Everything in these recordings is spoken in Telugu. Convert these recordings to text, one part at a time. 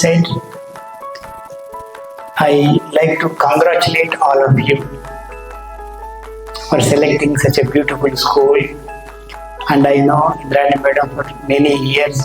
said, I like to congratulate all of you for selecting such a beautiful school. And I know Indrani Madam for many years.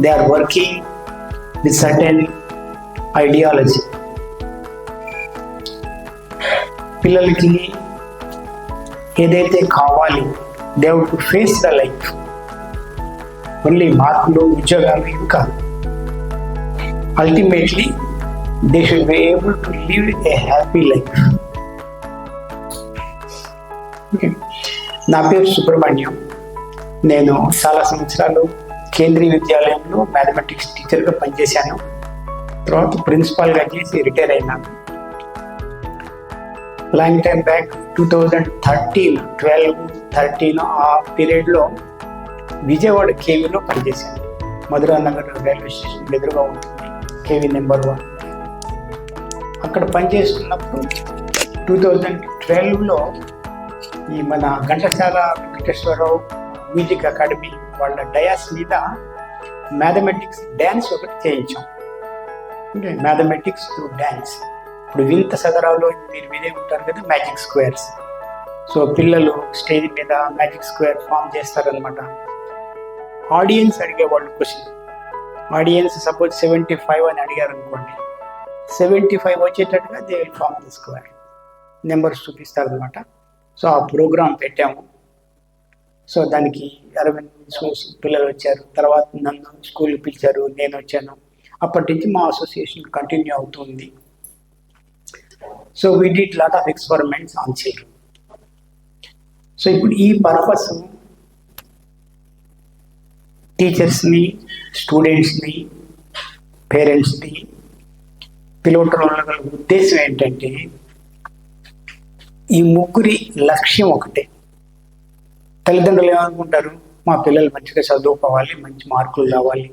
They are working with certain ideology. పిల్లలకి ఏదైతే కావాలి, they have to face the life. Only మార్కులు, ఉద్యోగాలు ఇంకా ultimately they should be able to live A happy life. నా పేరు సుబ్రహ్మణ్యం. నేను చాలా సంవత్సరాలు కేంద్రీయ విద్యాలయంలో మ్యాథమెటిక్స్ టీచర్గా పనిచేశాను. తర్వాత ప్రిన్సిపాల్గా చేసి రిటైర్ అయినాను. లాంగ్ టైం బ్యాక్ 2013 ఆ పీరియడ్లో విజయవాడ కేవీలో పనిచేశాను. మధురా నగర్ రైల్వే స్టేషన్ ఎదురుగా ఉంటుంది కేవీ నెంబర్ 1. అక్కడ పనిచేస్తున్నప్పుడు 2012లో ఈ మన ఘంటసాల వెంకటేశ్వరరావు మ్యూజిక్ అకాడమీ వాళ్ళ డయాస్ మీద మ్యాథమెటిక్స్ డ్యాన్స్ ఒకటి చేయించాం. అంటే మ్యాథమెటిక్స్ టు డ్యాన్స్. ఇప్పుడు వింత సదరాలో మీరు వినే ఉంటారు కదా, మ్యాజిక్ స్క్వేర్స్. సో పిల్లలు స్టేజ్ మీద మ్యాజిక్ స్క్వేర్ ఫామ్ చేస్తారనమాట. ఆడియన్స్ అడిగేవాళ్ళు క్వశ్చన్. ఆడియన్స్ సపోజ్ 75 అని అడిగారు అనుకోండి, 75 వచ్చేటట్టుగా they will form the square. Numbers చూపిస్తారనమాట. సో ఆ ప్రోగ్రాం పెట్టాము. సో దానికి 60 పిల్లలు వచ్చారు. తర్వాత నన్ను స్కూల్కి పిలిచారు, నేను వచ్చాను. అప్పటి నుంచి మా అసోసియేషన్ కంటిన్యూ అవుతుంది. So we did lot of experiments on children. So ఇప్పుడు ఈ పర్పస్ టీచర్స్ని, స్టూడెంట్స్ని, పేరెంట్స్ని పిలవటం వల్ల గల ఉద్దేశం ఏంటంటే, ఈ ముగ్గురి లక్ష్యం ఒకటే. తల్లిదండ్రులు ఏమనుకుంటారు, మా పిల్లలు మంచిగా చదువుకోవాలి, మంచి మార్కులు రావాలి,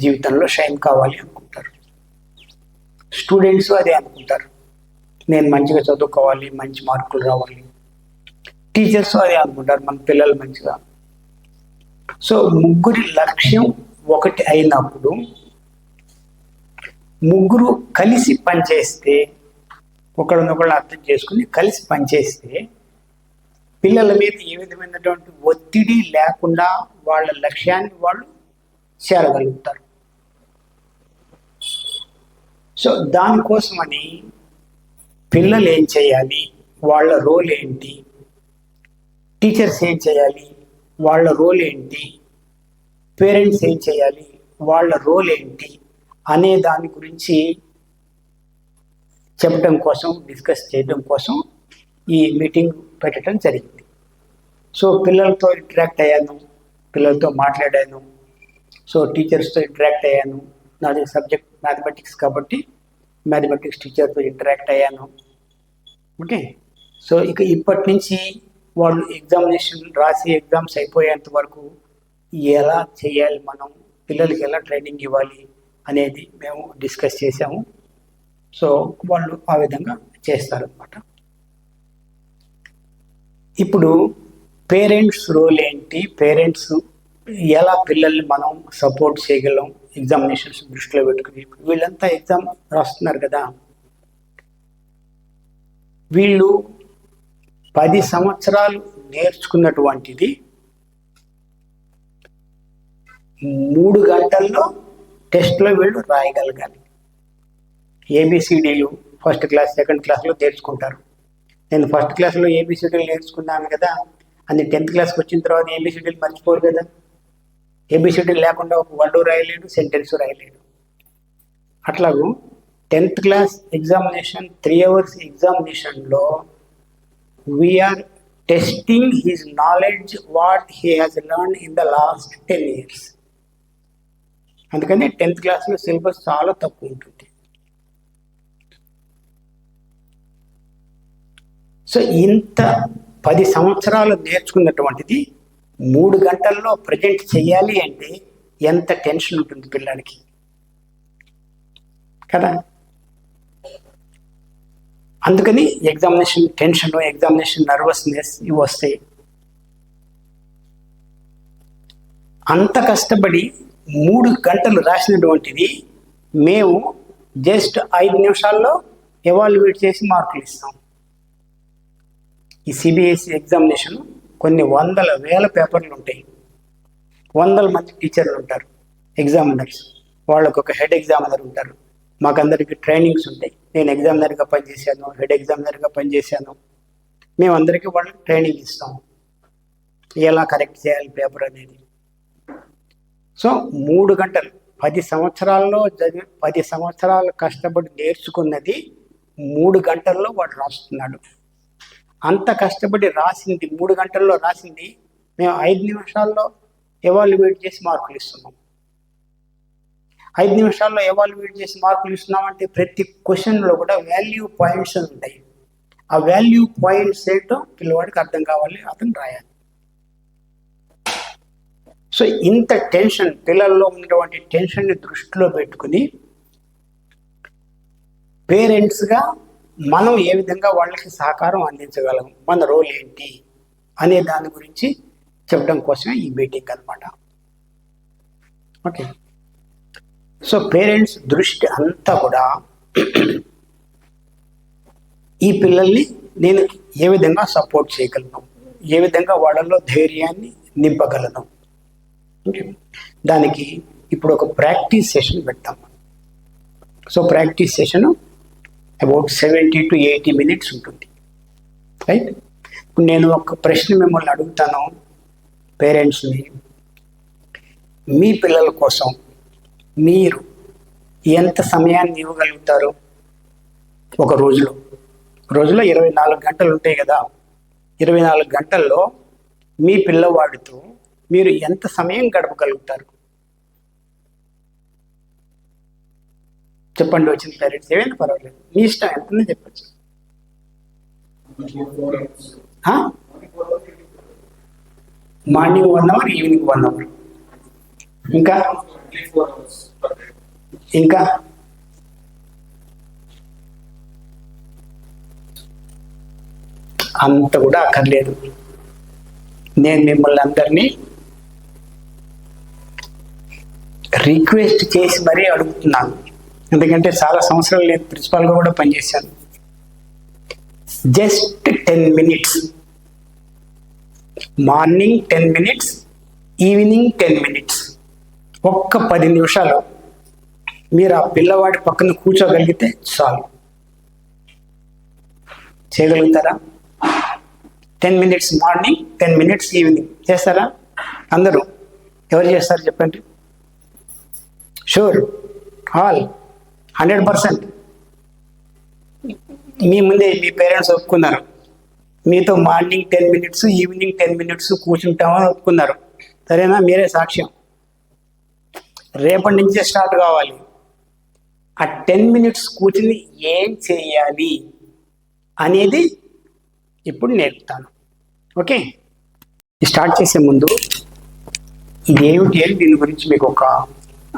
జీవితంలో షైన్ కావాలి అనుకుంటారు. స్టూడెంట్స్ అదే అనుకుంటారు, నేను మంచిగా చదువుకోవాలి, మంచి మార్కులు రావాలి. టీచర్స్ అదే అనుకుంటారు, మన పిల్లలు మంచిగా. సో ముగ్గురి లక్ష్యం ఒకటి అయినప్పుడు ముగ్గురు కలిసి పనిచేస్తే, ఒకళ్ళనొకళ్ళు అర్థం చేసుకుని కలిసి పనిచేస్తే పిల్లల మీద ఏ విధమైనటువంటి ఒత్తిడి లేకుండా వాళ్ళ లక్ష్యాన్ని వాళ్ళు చేరగలుగుతారు. సో దానికోసమని పిల్లలు ఏం చేయాలి, వాళ్ళ రోల్ ఏంటి, టీచర్స్ ఏం చేయాలి, వాళ్ళ రోల్ ఏంటి, పేరెంట్స్ ఏం చేయాలి, వాళ్ళ రోల్ ఏంటి అనే దాని గురించి చెప్పడం కోసం, డిస్కస్ చేయడం కోసం ఈ మీటింగ్ పెట్టడం జరిగింది. సో పిల్లలతో ఇంటరాక్ట్ అయ్యాను, పిల్లలతో మాట్లాడాను. సో టీచర్స్తో ఇంటరాక్ట్ అయ్యాను. నాది సబ్జెక్ట్ మ్యాథమెటిక్స్ కాబట్టి మ్యాథమెటిక్స్ టీచర్తో ఇంటరాక్ట్ అయ్యాను. ఓకే. సో ఇక ఇప్పటి నుంచి వాళ్ళు ఎగ్జామినేషన్ రాసి ఎగ్జామ్స్ అయిపోయేంత వరకు ఎలా చేయాలి, మనం పిల్లలకి ఎలా ట్రైనింగ్ ఇవ్వాలి అనేది మేము డిస్కస్ చేసాము. సో వాళ్ళు ఆ విధంగా చేస్తారనమాట. ఇప్పుడు పేరెంట్స్ రోల్ ఏంటి, పేరెంట్స్ ఎలా పిల్లల్ని మనం సపోర్ట్ చేయగలం ఎగ్జామినేషన్స్ దృష్టిలో పెట్టుకుని. వీళ్ళంతా ఎగ్జామ్ రాస్తున్నారు కదా, వీళ్ళు 10 సంవత్సరాలు నేర్చుకున్నటువంటిది 3 గంటల్లో టెస్ట్లో వీళ్ళు రాయగలగాలి. ఏబిసిడీలు ఫస్ట్ క్లాస్, సెకండ్ క్లాస్లో నేర్చుకుంటారు. నేను ఫస్ట్ క్లాస్లో ఏబిసిడీలు నేర్చుకున్నాను కదా అని 10th క్లాస్కి వచ్చిన తర్వాత ఏబిసిడీలు మర్చిపోరు కదా. ఏబిసిడీలు లేకుండా ఒక వర్డ్ రాయలేడు, సెంటెన్స్ రాయలేడు. అట్లాగూ 10th క్లాస్ ఎగ్జామినేషన్ 3 hours ఎగ్జామినేషన్లో we are testing his knowledge what he has learn in the last 10 years. అందుకని 10th క్లాస్లో సిలబస్ చాలా తక్కువ ఉంటుంది. సో ఇంత 10 సంవత్సరాలు నేర్చుకున్నటువంటిది 3 గంటల్లో ప్రజెంట్ చేయాలి అంటే ఎంత టెన్షన్ ఉంటుంది పిల్లలకి కదా. అందుకని ఎగ్జామినేషన్ టెన్షన్, ఎగ్జామినేషన్ నర్వస్నెస్ ఇవి వస్తాయి. అంత కష్టపడి 3 గంటలు రాసినటువంటిది మేము జస్ట్ 5 నిమిషాల్లో ఎవాల్యుయేట్ చేసి మార్కులు ఇస్తాం. ఈ సిబిఎస్ఈ ఎగ్జామినేషన్ కొన్ని వందల వేల పేపర్లు ఉంటాయి, 100 మంది టీచర్లు ఉంటారు, ఎగ్జామినర్స్, వాళ్ళకు ఒక హెడ్ ఎగ్జామినర్ ఉంటారు. మాకందరికి ట్రైనింగ్స్ ఉంటాయి. నేను ఎగ్జామినర్గా పనిచేశాను, హెడ్ ఎగ్జామినర్గా పనిచేశాను. మేమందరికీ వాళ్ళకి ట్రైనింగ్ ఇస్తాం ఎలా కరెక్ట్ చేయాలి పేపర్ అనేది. సో 3 గంటలు 10 సంవత్సరాల్లో 10 సంవత్సరాలు కష్టపడి నేర్చుకున్నది 3 గంటల్లో వాడు రాస్తున్నాడు. అంత కష్టపడి రాసింది 3 గంటల్లో రాసింది మేము 5 నిమిషాల్లో ఎవాల్యుయేట్ చేసి మార్కులు ఇస్తున్నాం. 5 నిమిషాల్లో ఎవాల్యుయేట్ చేసి మార్కులు ఇస్తున్నామంటే ప్రతి క్వశ్చన్లో కూడా వాల్యూ పాయింట్స్ ఉంటాయి. ఆ వాల్యూ పాయింట్స్ ఏంటో పిల్లవాడికి అర్థం కావాలి, అతను రాయాలి. సో ఇంత టెన్షన్, పిల్లల్లో ఉన్నటువంటి టెన్షన్ని దృష్టిలో పెట్టుకుని పేరెంట్స్గా మనం ఏ విధంగా వాళ్ళకి సహకారం అందించగలం, మన రోల్ ఏంటి అనే దాని గురించి చెప్పడం కోసమే ఈ మీటింగ్ అనమాట. ఓకే, సో పేరెంట్స్ దృష్టి అంతా కూడా ఈ పిల్లల్ని నేను ఏ విధంగా సపోర్ట్ చేయగలను, ఏ విధంగా వాళ్ళల్లో ధైర్యాన్ని నింపగలను. ఓకే, దానికి ఇప్పుడు ఒక ప్రాక్టీస్ సెషన్ పెడతాం. So practice session about 70 to 80 minutes ఉంటుంది, రైట్. ఇప్పుడు నేను ఒక ప్రశ్న మిమ్మల్ని అడుగుతాను పేరెంట్స్ని. మీ పిల్లల కోసం మీరు ఎంత సమయాన్ని ఇవ్వగలుగుతారు? ఒక రోజులో 24 గంటలు ఉంటాయి కదా. 24 గంటల్లో మీ పిల్లవాడితో మీరు ఎంత సమయం గడపగలుగుతారు? చెప్పండి, వచ్చిన పేరెంట్స్. ఏమైనా పర్వాలేదు, మీ ఇష్టం, ఎంతనే చెప్పచ్చు. మార్నింగ్ 1 hour, ఈవినింగ్ 1 hour, ఇంకా ఇంకా అంత కూడా అక్కర్లేదు. నేను మిమ్మల్ని అందరినీ రిక్వెస్ట్ చేసి మరీ అడుగుతున్నాను, ఎందుకంటే చాలా సంవత్సరాలు నేను ప్రిన్సిపాల్గా కూడా పనిచేశాను. Just 10 minutes, morning 10 minutes, evening 10 minutes, ఒక్క 10 నిమిషాలు మీరు ఆ పిల్లవాడి పక్కన కూర్చోగలిగితే చాలు. చేయగలుగుతారా? 10 minutes మార్నింగ్, 10 minutes ఈవినింగ్ చేస్తారా? అందరూ ఎవరు చేస్తారు చెప్పండి? Sure, all 100%. మీ ముందే మీ పేరెంట్స్ ఒప్పుకున్నారు, మీతో మార్నింగ్ 10 minutes, ఈవినింగ్ 10 minutes కూర్చుంటామని ఒప్పుకున్నారు. సరేనా? మీరే సాక్ష్యం. రేపటి నుంచే స్టార్ట్ కావాలి. ఆ 10 minutes కూర్చుని ఏం చేయాలి అనేది ఇప్పుడు నేర్పుతాను. ఓకే, స్టార్ట్ చేసే ముందు ఇదేమిటి అని దీని గురించి మీకు ఒక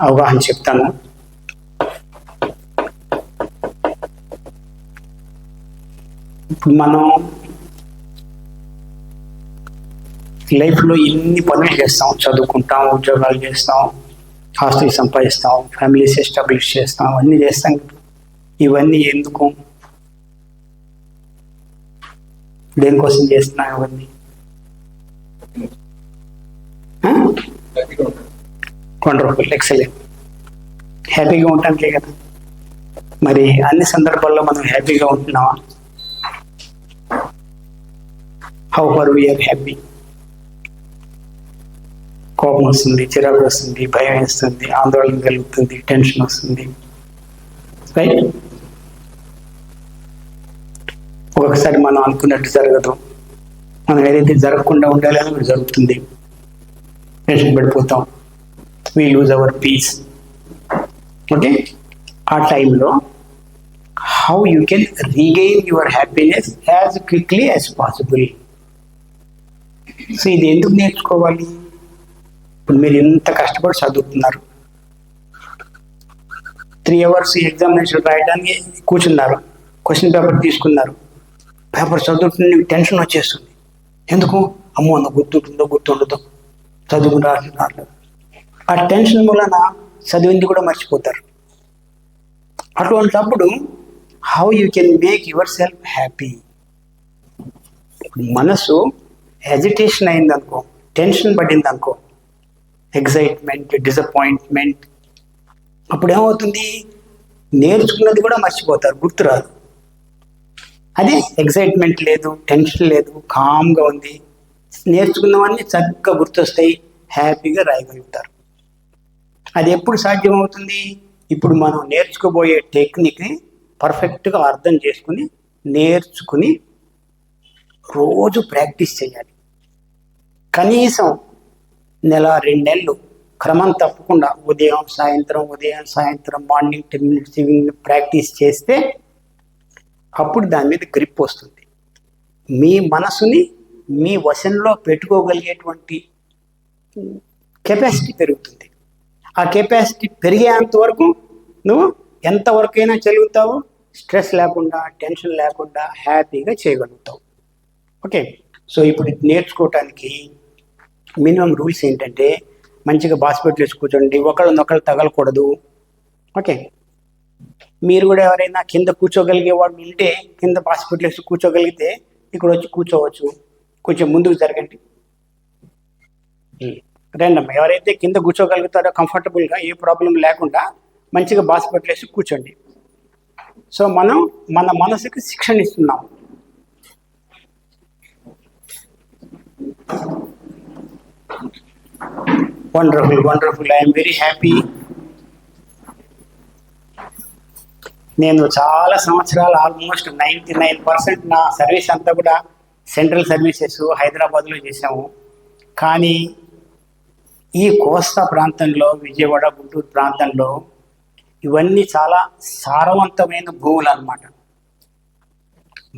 అవగాహన చెప్తాను. ఇప్పుడు మనం లైఫ్లో ఎన్ని పనులు చేస్తాం, చదువుకుంటాం, ఉద్యోగాలు చేస్తాం, ఆస్తులు సంపాదిస్తాం, ఫ్యామిలీస్ ఎస్టాబ్లిష్ చేస్తాం, అన్నీ చేస్తాం. ఇవన్నీ ఎందుకు, దేనికోసం చేస్తున్నాం ఇవన్నీ? Wonderful, excellent. హ్యాపీగా ఉండటానికే కదా. మరి అన్ని సందర్భాల్లో మనం హ్యాపీగా ఉంటున్నామా? How far we are happy? కోపం వస్తుంది, చిరాకు వస్తుంది, భయం వేస్తుంది, ఆందోళన కలుగుతుంది, టెన్షన్ వస్తుంది, రైట్? ఒక్కొక్కసారి మనం అనుకున్నట్టు జరగదు, మనం ఏదైతే జరగకుండా ఉండాలి అని జరుగుతుంది, టెన్షన్ పడిపోతాం, we lose our peace. Okay, ఆ టైంలో how you can regain your happiness as quickly as possible. So ఇది ఎందుకు నేర్చుకోవాలి? ఇప్పుడు మీరు ఎంత కష్టపడి చదువుతున్నారు, 3 hours ఎగ్జామినేషన్ రాయడానికి కూర్చున్నారు, క్వశ్చన్ పేపర్ తీసుకున్నారు, పేపర్ చదువుతుంటే టెన్షన్ వచ్చేస్తుంది. ఎందుకు? అమ్మో, అన్న గుర్తుంటుందో గుర్తుండదో, చదువుకుని రాలేదు. ఆ టెన్షన్ వలన చదివింది కూడా మర్చిపోతారు. అటువంటప్పుడు how you can make your self happy. మనసు హెజిటేషన్ అయిందనుకో, టెన్షన్ పడింది అనుకో, ఎగ్జైట్మెంట్, డిసప్పాయింట్మెంట్, అప్పుడు ఏమవుతుంది, నేర్చుకున్నది కూడా మర్చిపోతారు, గుర్తురాదు. అదే ఎగ్జైట్మెంట్ లేదు, టెన్షన్ లేదు, కామ్గా ఉంది, నేర్చుకున్నవన్నీ చక్కగా గుర్తొస్తాయి, హ్యాపీగా రాయగలుగుతారు. అది ఎప్పుడు సాధ్యమవుతుంది? ఇప్పుడు మనం నేర్చుకోబోయే టెక్నిక్ని పర్ఫెక్ట్గా అర్థం చేసుకుని నేర్చుకుని రోజు ప్రాక్టీస్ చేయాలి. కనీసం నెల 2 నెలలు క్రమం తప్పకుండా ఉదయం సాయంత్రం మార్నింగ్ 10 minutes ఈవినింగ్ ప్రాక్టీస్ చేస్తే అప్పుడు దాని మీద గ్రిప్ వస్తుంది. మీ మనసుని మీ వశంలో పెట్టుకోగలిగేటువంటి కెపాసిటీ పెరుగుతుంది. ఆ కెపాసిటీ పెరిగేంత వరకు నువ్వు ఎంతవరకైనా చదువుతావు, స్ట్రెస్ లేకుండా, టెన్షన్ లేకుండా హ్యాపీగా చేయగలుగుతావు. ఓకే, సో ఇప్పుడు నేర్చుకోవటానికి మినిమం రూల్స్ ఏంటంటే, మంచిగా బాస్కెట్లు వేసి కూర్చోండి, ఒకళ్ళనొకళ్ళు తగలకూడదు. ఓకే, మీరు కూడా ఎవరైనా కింద కూర్చోగలిగే వాళ్ళు ఉంటే కింద బాస్కెట్లు వేసి కూర్చోగలిగితే ఇక్కడ వచ్చి కూర్చోవచ్చు. కొంచెం ముందుకు జరగండి, రండమ్మా. ఎవరైతే కింద కూర్చోగలుగుతారో కంఫర్టబుల్గా, ఏ ప్రాబ్లం లేకుండా మంచిగా బాస్కెట్లు వేసి కూర్చోండి. సో మనం మన మనసుకి శిక్షణ ఇస్తున్నాం. వండర్ఫుల్. I'm very happy. నేను చాలా సంవత్సరాలు, ఆల్మోస్ట్ 99% నా సర్వీస్ అంతా కూడా సెంట్రల్ సర్వీసెస్ హైదరాబాద్లో చేసాము. కానీ ఈ కోస్తా ప్రాంతంలో, విజయవాడ, గుంటూరు ప్రాంతంలో ఇవన్నీ చాలా సారవంతమైన భూములు అన్నమాట.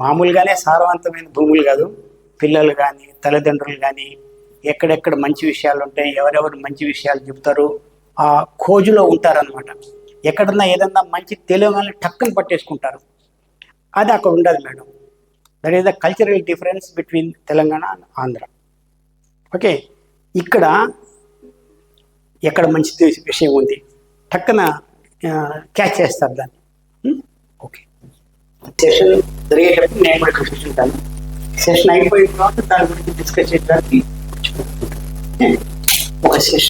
మామూలుగానే సారవంతమైన భూములు కాదు, పిల్లలు కానీ తల్లిదండ్రులు కానీ ఎక్కడెక్కడ మంచి విషయాలు ఉంటాయి, ఎవరెవరు మంచి విషయాలు చెప్తారు, ఆ ఖోజులో ఉంటారనమాట. ఎక్కడన్నా ఏదన్నా మంచి తెలియగానే టక్కుని పట్టేసుకుంటారు. అది అక్కడ ఉండదు madam. That is the cultural difference between Telangana and Andhra. Okay, ఇక్కడ ఎక్కడ మంచి విషయం ఉంది టక్కున క్యాచ్ చేస్తారు దాన్ని. ఓకే, సెషన్ జరిగేటప్పుడు నేను కూడా కూర్చుంటాను. సెషన్ అయిపోయిన తర్వాత దాని గురించి డిస్కస్ చేయడానికి ఒక సెషన్